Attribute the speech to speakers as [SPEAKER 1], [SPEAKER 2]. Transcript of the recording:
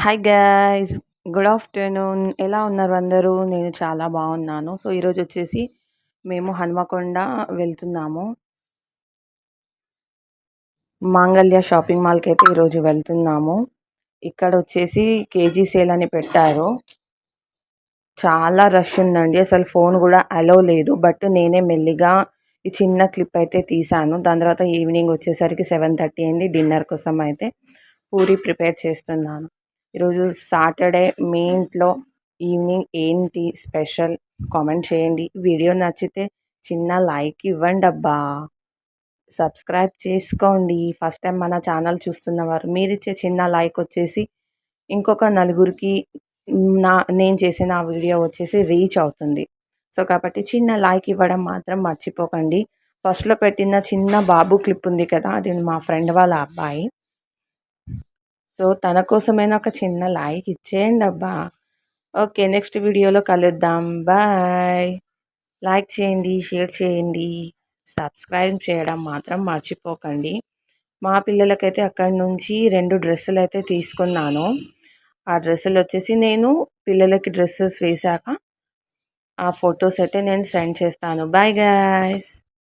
[SPEAKER 1] Hi guys, good afternoon. ఎలా ఉన్నారు అందరూ? నేను చాలా బాగున్నాను. సో ఈరోజు వచ్చేసి మేము హన్మకొండ వెళ్తున్నాము. మాంగళ్య షాపింగ్ మాల్కి అయితే ఈరోజు వెళ్తున్నాము. ఇక్కడ వచ్చేసి కేజీ సేల్ అని పెట్టారు. చాలా రష్ ఉందండి. అసలు ఫోన్ కూడా అలో లేదు. బట్ నేనే మెల్లిగా ఈ చిన్న క్లిప్ అయితే తీసాను. దాని తర్వాత ఈవినింగ్ వచ్చేసరికి 7:30 అయింది. డిన్నర్ కోసం అయితే పూరి ప్రిపేర్ చేస్తున్నాను. ఈరోజు సాటర్డే. మీ ఇంట్లో ఈవినింగ్ ఏంటి స్పెషల్? కామెంట్ చేయండి. వీడియో నచ్చితే చిన్న లైక్ ఇవ్వండి అబ్బా. సబ్స్క్రైబ్ చేసుకోండి. ఫస్ట్ టైం మన ఛానల్ చూస్తున్నవారు మీరిచ్చే చిన్న లైక్ వచ్చేసి ఇంకొక నలుగురికి నేను చేసిన ఆ వీడియో వచ్చేసి రీచ్ అవుతుంది. సో కాబట్టి చిన్న లైక్ ఇవ్వడం మాత్రం మర్చిపోకండి. ఫస్ట్లో పెట్టిన చిన్న బాబు క్లిప్ ఉంది కదా, అది మా ఫ్రెండ్ వాళ్ళ అబ్బాయి. సో తన కోసమైనా ఒక చిన్న లైక్ ఇచ్చేయండి అబ్బా. ఓకే, నెక్స్ట్ వీడియోలో కలుద్దాం. బాయ్. లైక్ చేయండి, షేర్ చేయండి, సబ్స్క్రైబ్ చేయడం మాత్రం మర్చిపోకండి. మా పిల్లలకైతే అక్కడి నుంచి 2 డ్రెస్సులు అయితే తీసుకున్నాను. ఆ డ్రెస్సులు వచ్చేసి నేను పిల్లలకి డ్రెస్సెస్ వేశాక ఆ ఫొటోస్ అయితే నేను సెండ్ చేస్తాను. Bye guys.